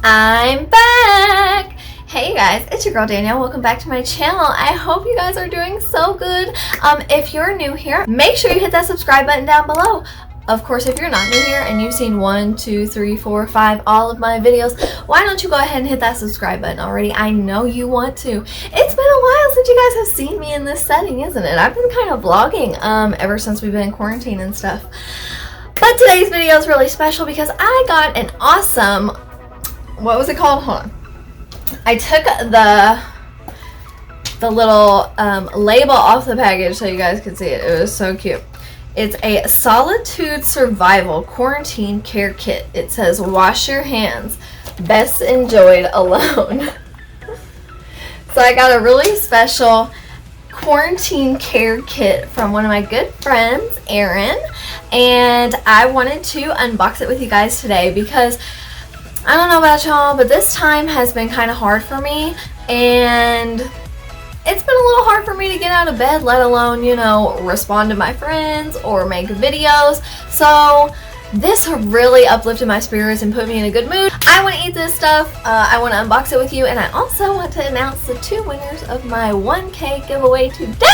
I'm back! Hey you guys, it's your girl Danielle. Welcome back to my channel. I hope you guys are doing so good. If you're new here, make sure you hit that subscribe button down below. Of course, if you're not new here and you've seen 1, 2, 3, 4, 5, all of my videos, why don't you go ahead and hit that subscribe button already? I know you want to. It's been a while since you guys have seen me in this setting, isn't it? I've been kind of vlogging ever since we've been in quarantine and stuff. But today's video is really special because I got an awesome, what was it called? Hold on. I took the little label off the package so you guys could see it. It was so cute. It's a Solitude Survival Quarantine Care Kit. It says, wash your hands, best enjoyed alone. So I got a really special quarantine care kit from one of my good friends, Erin, and I wanted to unbox it with you guys today because I don't know about y'all, but this time has been kind of hard for me, and it's been a little hard for me to get out of bed, let alone, you know, respond to my friends or make videos. So this really uplifted my spirits and put me in a good mood. I want to eat this stuff. I want to unbox it with you, and I also want to announce the 2 winners of my 1K giveaway today. Yay!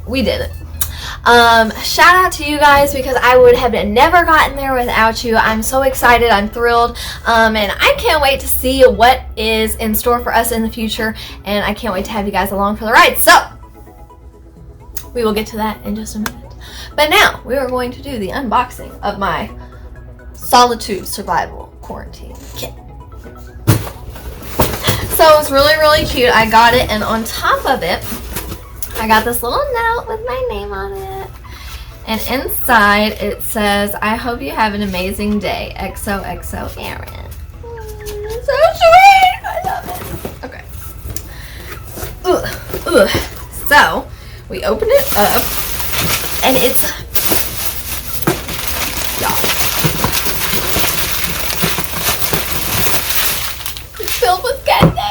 We did it. Shout out to you guys because I would have never gotten there without you. I'm so excited. I'm thrilled. And I can't wait to see what is in store for us in the future. And I can't wait to have you guys along for the ride. So we will get to that in just a minute. But now we are going to do the unboxing of my Solitude Survival Quarantine Kit. So it's really, really cute. I got it, and on top of it, I got this little note with my name on it. And inside it says, I hope you have an amazing day. XOXO Erin. So sweet! I love it. Okay. So, we open it up, and it's, y'all, it's filled with candy.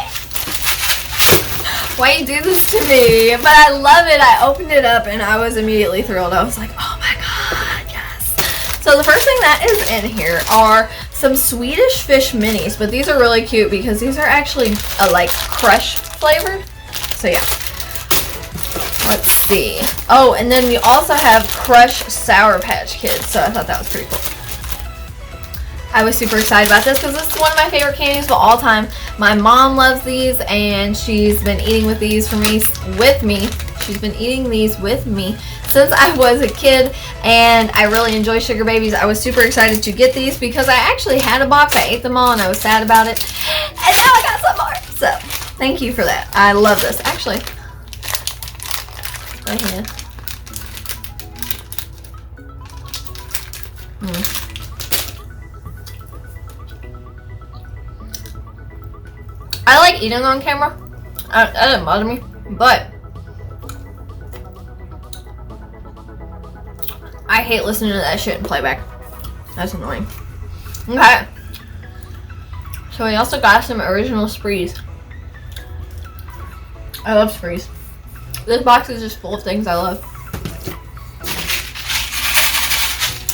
Why you do this to me? But I love it. I opened it up and I was immediately thrilled. I was like, oh my god, yes. So the first thing that is in here are some Swedish fish minis, but these are really cute because these are actually like crush flavored. So yeah. Let's see. Oh, and then we also have Crush Sour Patch Kids, so I thought that was pretty cool. I was super excited about this because this is one of my favorite candies of all time. My mom loves these, and she's been eating with me. She's been eating these with me since I was a kid, and I really enjoy Sugar Babies. I was super excited to get these because I actually had a box. I ate them all, and I was sad about it. And now I got some more. So thank you for that. I love this. Actually, right here. I like eating on camera. That doesn't bother me, but I hate listening to that shit in playback. That's annoying. Okay. So we also got some original sprees. I love sprees. This box is just full of things I love.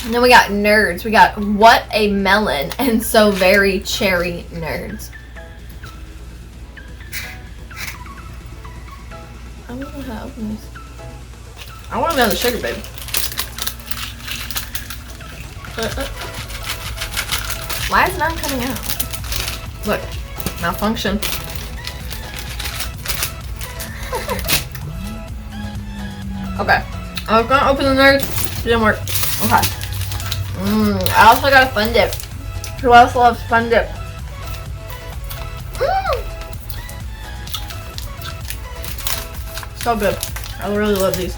And then we got nerds. We got What a Melon and So Very Cherry Nerds. I don't know how to open this. I want to know the Sugar Baby. Why is it not coming out? Look, malfunction. Okay, I was gonna open the nerds. It didn't work. Okay. I also got a Fun Dip. Who else loves Fun Dip? So good. I really love these.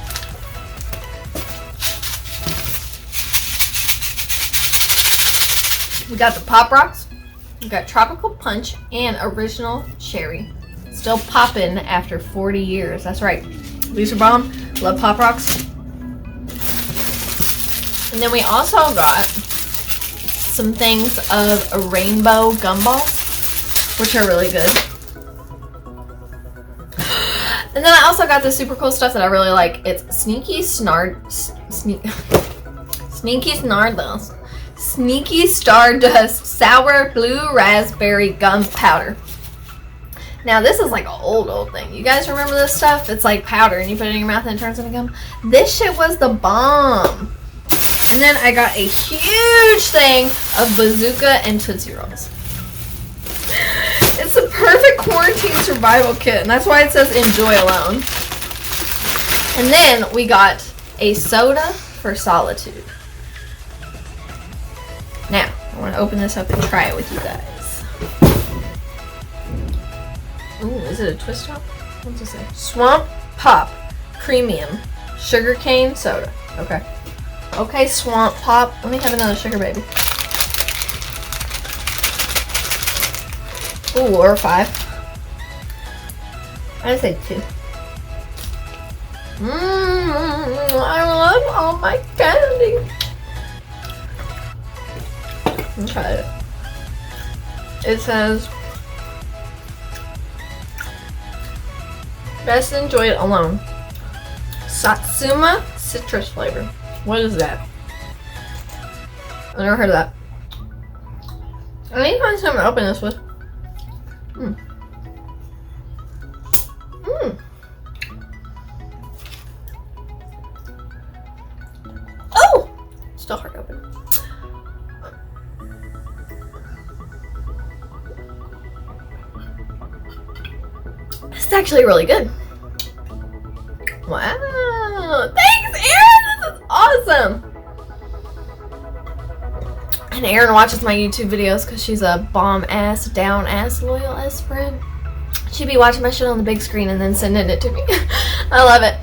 We got the Pop Rocks. We got Tropical Punch and Original Cherry. Still poppin' after 40 years. That's right. These are bomb. Love Pop Rocks. And then we also got some things of a rainbow gumballs, which are really good. And And then I also got this super cool stuff that I really like. It's Sneaky Stardust Sour Blue Raspberry Gum Powder. Now this is like an old thing. You guys remember this stuff? It's like powder and you put it in your mouth and it turns into gum. This shit was the bomb. And then I got a huge thing of Bazooka and Tootsie Rolls. It's the perfect quarantine survival kit, and that's why it says enjoy alone. And then we got a soda for solitude. Now, I want to open this up and try it with you guys. Ooh, is it a twist top? What's it say? Swamp Pop Premium Sugarcane Soda. Okay. Okay, Swamp Pop. Let me have another sugar baby. Ooh, or 5. I'd say 2. I love all my candy. Let me try it. It says, best enjoy it alone. Satsuma citrus flavor. What is that? I've never heard of that. I need to find something to open this with. Oh! Still hard to open. This is actually really good. Wow. Thanks, Erin! This is awesome! And Erin watches my YouTube videos because she's a bomb-ass, down-ass, loyal-ass friend. She'd be watching my shit on the big screen and then sending it to me. I love it.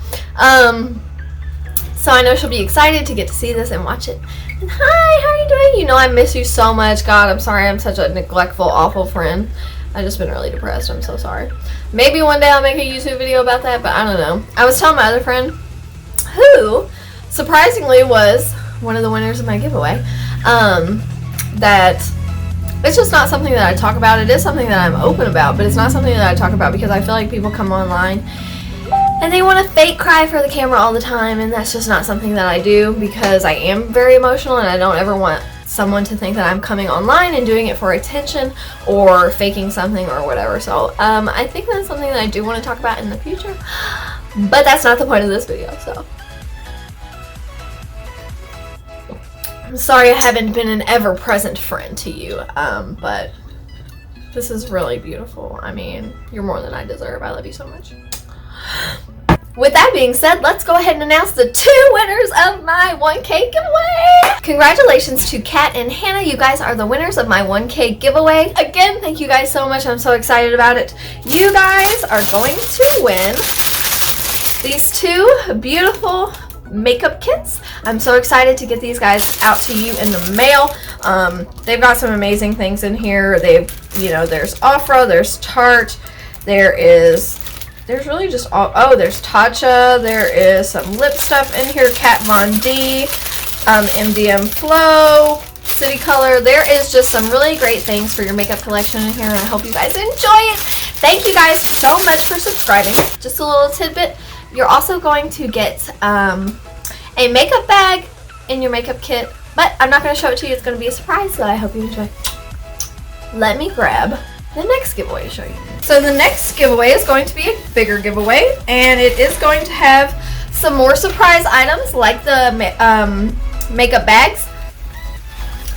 So I know she'll be excited to get to see this and watch it. And hi, how are you doing? You know I miss you so much. God, I'm sorry I'm such a neglectful, awful friend. I've just been really depressed. I'm so sorry. Maybe one day I'll make a YouTube video about that, but I don't know. I was telling my other friend, who surprisingly was one of the winners of my giveaway, that it's just not something that I talk about. It is something that I'm open about, but it's not something that I talk about because I feel like people come online and they want to fake cry for the camera all the time, and that's just not something that I do because I am very emotional and I don't ever want someone to think that I'm coming online and doing it for attention or faking something or whatever. So I think that's something that I do want to talk about in the future, but that's not the point of this video. So I'm sorry I haven't been an ever-present friend to you, but this is really beautiful. I mean, you're more than I deserve. I love you so much. With that being said, let's go ahead and announce the 2 winners of my 1K giveaway. Congratulations to Kat and Hannah. You guys are the winners of my 1K giveaway. Again, thank you guys so much. I'm so excited about it. You guys are going to win these 2 beautiful makeup kits. I'm so excited to get these guys out to you in the mail. They've got some amazing things in here. There's Afro, there's Tarte, there's really just all, there's Tatcha, there is some lip stuff in here, Kat Von D, MDM Flow, City Color. There is just some really great things for your makeup collection in here, and I hope you guys enjoy it. Thank you guys so much for subscribing. Just a little tidbit, you're also going to get a makeup bag in your makeup kit, but I'm not going to show it to you. It's going to be a surprise, so I hope you enjoy. Let me grab the next giveaway to show you. So the next giveaway is going to be a bigger giveaway, and it is going to have some more surprise items like the makeup bags.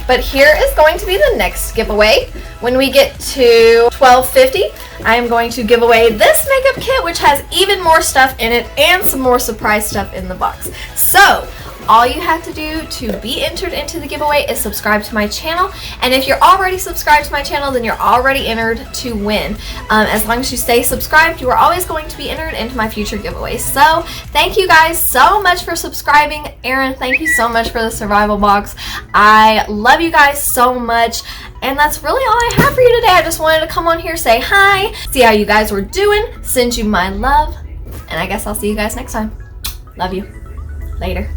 But here is going to be the next giveaway. When we get to 1250, I am going to give away this makeup kit, which has even more stuff in it and some more surprise stuff in the box. So all you have to do to be entered into the giveaway is subscribe to my channel, and if you're already subscribed to my channel, then you're already entered to win. As long as you stay subscribed, you are always going to be entered into my future giveaways. So thank you guys so much for subscribing. Erin, thank you so much for the survival box. I love you guys so much, and that's really all I have for you today. I just wanted to come on here, say hi, see how you guys were doing, send you my love, and I guess I'll see you guys next time. Love you. Later.